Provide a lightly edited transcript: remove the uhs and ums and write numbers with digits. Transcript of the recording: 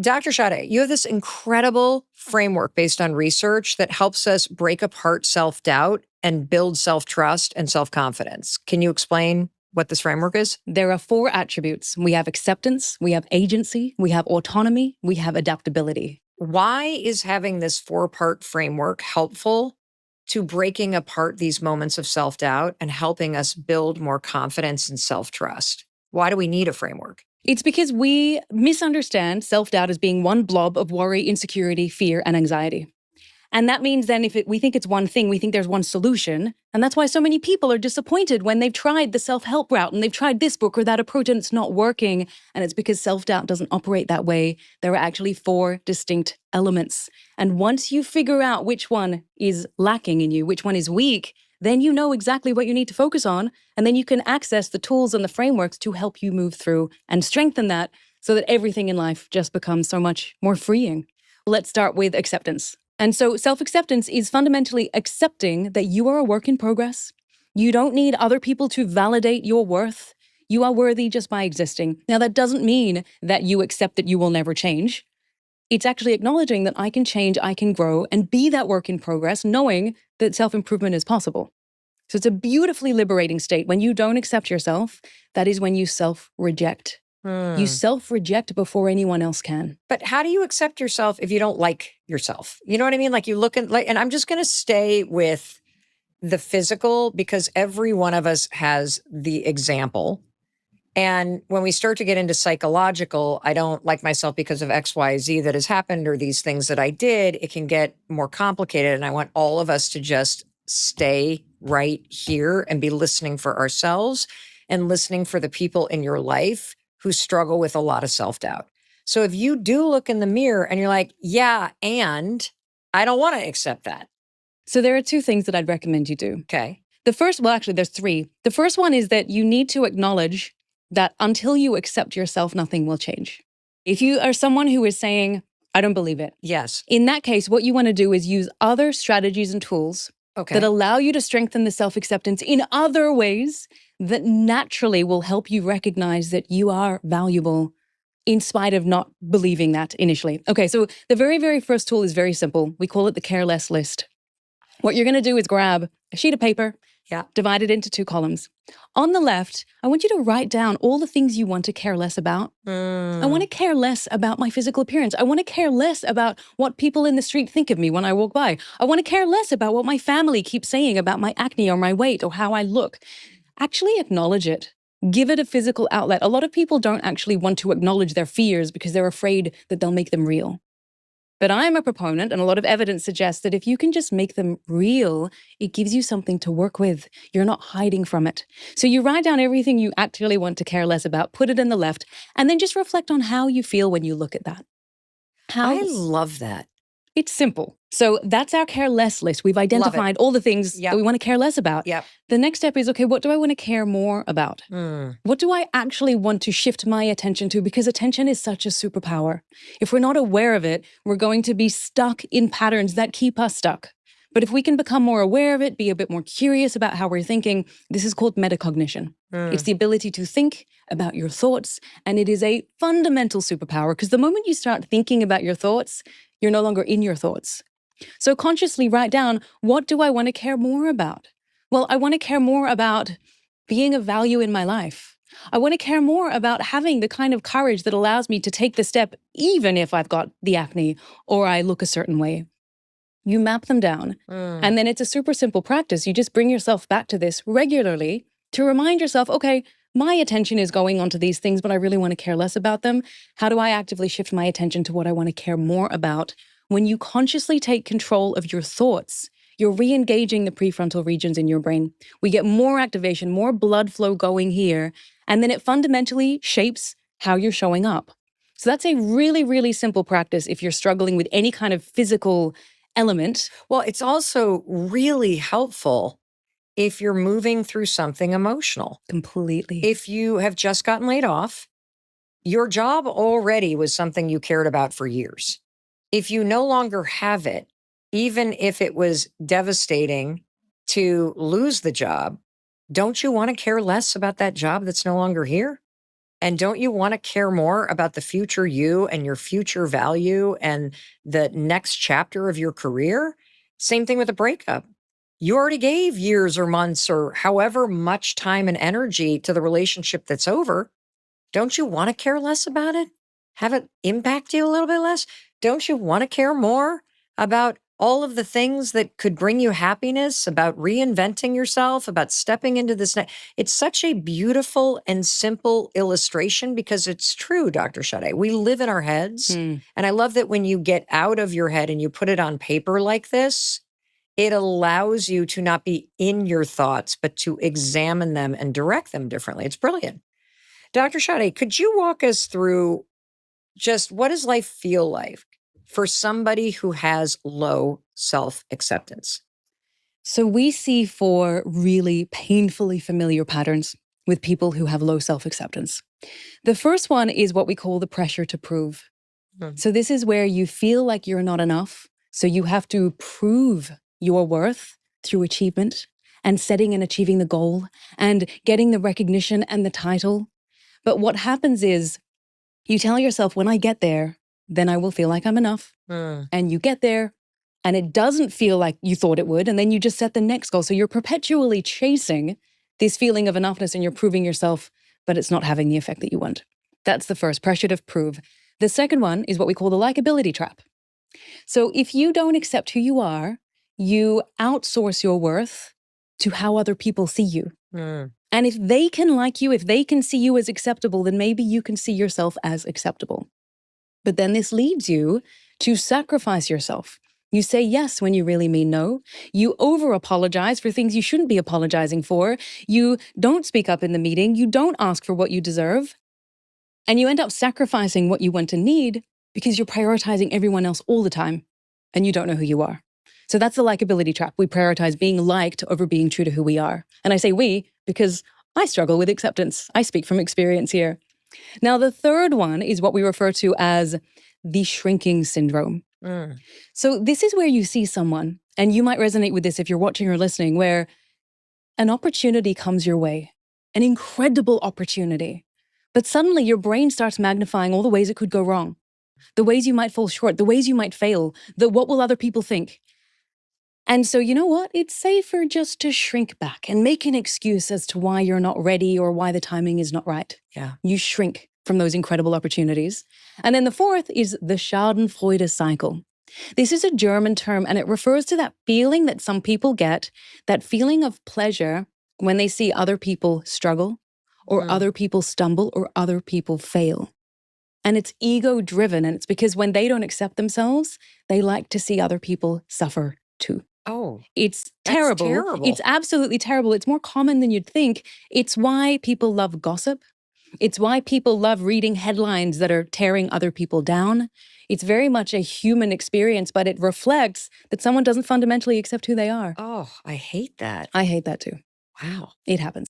Dr. Sade, you have this incredible framework based on research that helps us break apart self doubt and build self trust and self confidence. Can you explain what this framework is? There are 4 attributes. We have acceptance, we have agency, we have autonomy, we have adaptability. Why is having this 4-part framework helpful to breaking apart these moments of self doubt and helping us build more confidence and self trust? Why do we need a framework? It's because we misunderstand self-doubt as being one blob of worry, insecurity, fear, and anxiety. And that means then we think it's one thing, we think there's one solution. And that's why so many people are disappointed when they've tried the self-help route and they've tried this book or that approach and it's not working. And it's because self-doubt doesn't operate that way. There are actually 4 distinct elements. And once you figure out which one is lacking in you, which one is weak, then you know exactly what you need to focus on. And then you can access the tools and the frameworks to help you move through and strengthen that so that everything in life just becomes so much more freeing. Let's start with acceptance. And so self-acceptance is fundamentally accepting that you are a work in progress. You don't need other people to validate your worth. You are worthy just by existing. Now, that doesn't mean that you accept that you will never change. It's actually acknowledging that I can change, I can grow, and be that work in progress, knowing that self-improvement is possible. So it's a beautifully liberating state. When you don't accept yourself, that is when you self-reject. You self-reject before anyone else can. But how do you accept yourself if you don't like yourself? You know what I mean? Like you look at, and I'm just going to stay with the physical because every one of us has the example. And when we start to get into psychological, I don't like myself because of X, Y, Z that has happened or these things that I did, it can get more complicated. And I want all of us to just stay right here and be listening for ourselves and listening for the people in your life who struggle with a lot of self-doubt. So if you do look in the mirror and you're like, yeah, and I don't want to accept that. So there are 2 things that I'd recommend you do. Okay. The first, well, actually, there's 3. The first one is that you need to acknowledge that until you accept yourself, nothing will change. If you are someone who is saying, I don't believe it. Yes. In that case, what you want to do is use other strategies and tools that allow you to strengthen the self-acceptance in other ways that naturally will help you recognize that you are valuable in spite of not believing that initially. Okay, so the very, very first tool is very simple. We call it the care less list. What you're going to do is grab a sheet of paper, divide it into 2 columns. On the left, I want you to write down all the things you want to care less about. I want to care less about my physical appearance. I want to care less about what people in the street think of me when I walk by. I want to care less about what my family keeps saying about my acne or my weight or how I look. Actually acknowledge it. Give it a physical outlet. A lot of people don't actually want to acknowledge their fears because they're afraid that they'll make them real. But I'm a proponent, and a lot of evidence suggests that if you can just make them real, it gives you something to work with. You're not hiding from it. So you write down everything you actually want to care less about, put it in the left, and then just reflect on how you feel when you look at that. I love that. It's simple. So that's our care less list. We've identified all the things that we want to care less about. The next step is, okay, what do I want to care more about? What do I actually want to shift my attention to? Because attention is such a superpower. If we're not aware of it, we're going to be stuck in patterns that keep us stuck. But if we can become more aware of it, be a bit more curious about how we're thinking, this is called metacognition. It's the ability to think about your thoughts, and it is a fundamental superpower because the moment you start thinking about your thoughts, you're no longer in your thoughts. So consciously write down, what do I want to care more about? Well, I want to care more about being of value in my life. I want to care more about having the kind of courage that allows me to take the step even if I've got the acne or I look a certain way. You map them down, and then it's a super simple practice. You just bring yourself back to this regularly to remind yourself, okay, my attention is going onto these things, but I really want to care less about them. How do I actively shift my attention to what I want to care more about? When you consciously take control of your thoughts, you're re-engaging the prefrontal regions in your brain. We get more activation, more blood flow going here, and then it fundamentally shapes how you're showing up. So that's a really, really simple practice if you're struggling with any kind of physical element. Well, it's also really helpful if you're moving through something emotional. Completely. If you have just gotten laid off, your job already was something you cared about for years. If you no longer have it, even if it was devastating to lose the job, don't you want to care less about that job that's no longer here? And don't you want to care more about the future you and your future value and the next chapter of your career? Same thing with a breakup. You already gave years or months or however much time and energy to the relationship that's over. Don't you want to care less about it? Have it impact you a little bit less? Don't you want to care more about all of the things that could bring you happiness, about reinventing yourself, about stepping into this? It's such a beautiful and simple illustration because it's true, Dr. Sade. We live in our heads. And I love that when you get out of your head and you put it on paper like this, it allows you to not be in your thoughts, but to examine them and direct them differently. It's brilliant. Dr. Sade, could you walk us through just what does life feel like for somebody who has low self-acceptance? So we see 4 really painfully familiar patterns with people who have low self-acceptance. The first one is what we call the pressure to prove. So this is where you feel like you're not enough. So you have to prove your worth through achievement and setting and achieving the goal and getting the recognition and the title. But what happens is you tell yourself, when I get there, then I will feel like I'm enough. And you get there and it doesn't feel like you thought it would. And then you just set the next goal. So you're perpetually chasing this feeling of enoughness and you're proving yourself, but it's not having the effect that you want. That's the first, pressure to prove. The second one is what we call the likability trap. So if you don't accept who you are, you outsource your worth to how other people see you. And if they can like you, if they can see you as acceptable, then maybe you can see yourself as acceptable. But then this leads you to sacrifice yourself. You say yes when you really mean no. You over-apologize for things you shouldn't be apologizing for. You don't speak up in the meeting. You don't ask for what you deserve. And you end up sacrificing what you want and need because you're prioritizing everyone else all the time and you don't know who you are. So that's the likability trap. We prioritize being liked over being true to who we are. And I say we because I struggle with acceptance. I speak from experience here. Now, the third one is what we refer to as the shrinking syndrome. So this is where you see someone, and you might resonate with this if you're watching or listening, where an opportunity comes your way, an incredible opportunity, but suddenly your brain starts magnifying all the ways it could go wrong, the ways you might fall short, the ways you might fail, the what will other people think? And so, you know what? It's safer just to shrink back and make an excuse as to why you're not ready or why the timing is not right. Yeah. You shrink from those incredible opportunities. And then the fourth is the Schadenfreude cycle. This is a German term, and it refers to that feeling that some people get, that feeling of pleasure when they see other people struggle or other people stumble or other people fail. And it's ego-driven, and it's because when they don't accept themselves, they like to see other people suffer too. Oh, it's terrible. That's terrible. It's absolutely terrible. It's more common than you'd think. It's why people love gossip. It's why people love reading headlines that are tearing other people down. It's very much a human experience, but it reflects that someone doesn't fundamentally accept who they are. Oh, I hate that. I hate that too. Wow. It happens.